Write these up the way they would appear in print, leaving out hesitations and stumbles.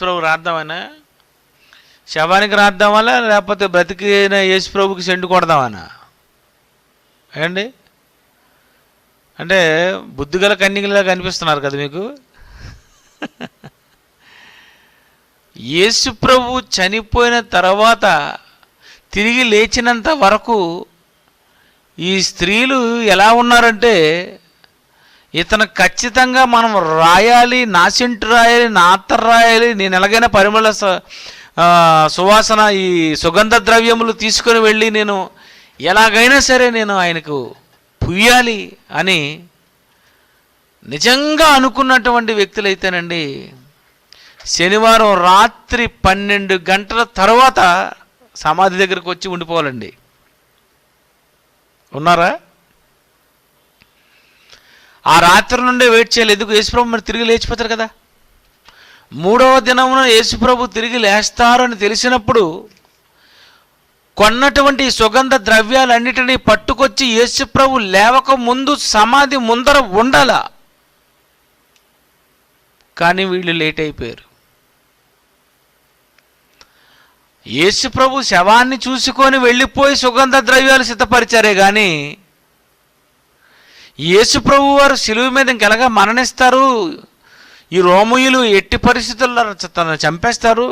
యేసుప్రభు రాద్దామనా, శవానికి రాద్దామా, లేకపోతే బ్రతికిన యేసుప్రభుకి సెంటు కొడదామనా? ఏండి అంటే బుద్ధిగల కన్యకలా కనిపిస్తున్నారు కదా మీకు. యేసుప్రభు చనిపోయిన తర్వాత తిరిగి లేచినంత వరకు ఈ స్త్రీలు ఎలా ఉన్నారంటే, ఇతను ఖచ్చితంగా మనం రాయాలి, నా సెంటు రాయాలి, నా అత్తరు రాయాలి, నేను ఎలాగైనా పరిమళ సువాసన ఈ సుగంధ ద్రవ్యములు తీసుకొని వెళ్ళి నేను ఎలాగైనా సరే నేను ఆయనకు పుయ్యాలి అని నిజంగా అనుకున్నటువంటి వ్యక్తులైతేనండి, శనివారం రాత్రి 12 గంటల తర్వాత సమాధి దగ్గరకు వచ్చి ఉండిపోవాలండి. ఉన్నారా? ఆ రాత్రి నుండే వెయిట్ చేయాలి. ఎందుకు? యేసుప్రభు మరి తిరిగి లేచిపోతారు కదా. 3వ దినమున యేసుప్రభు తిరిగి లేస్తారని తెలిసినప్పుడు కొన్నటువంటి సుగంధ ద్రవ్యాలన్నిటినీ పట్టుకొచ్చి యేసుప్రభు లేవక ముందు సమాధి ముందర ఉండాల. కానీ వీళ్ళు లేట్ అయిపోయారు. యేసుప్రభు శవాన్ని చూసుకొని వెళ్ళిపోయి సుగంధ ద్రవ్యాలు సిద్ధపరిచారే కానీ యేసుప్రభు వారు శిలువ మీద ఇంకెలాగా మరణిస్తారు, ఈ రోమీయులు ఎట్టి పరిస్థితుల్లో తను చంపేస్తారు,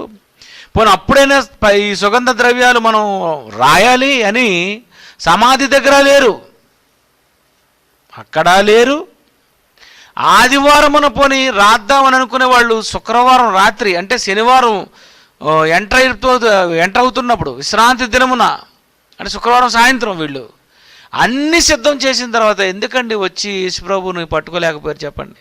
పోనీ అప్పుడైనా ఈ సుగంధ ద్రవ్యాలు మనం రాయాలి అని సమాధి దగ్గర లేరు, అక్కడ లేరు. ఆదివారమున పోనీ రాద్దామని అనుకునే వాళ్ళు శుక్రవారం రాత్రి అంటే శనివారం ఎంటర్ అవుతున్నప్పుడు విశ్రాంతి దినమున అంటే శుక్రవారం సాయంత్రం వీళ్ళు అన్నీ సిద్ధం చేసిన తర్వాత ఎందుకండి వచ్చి యేసుప్రభుని పట్టుకోలేకపోయారు చెప్పండి?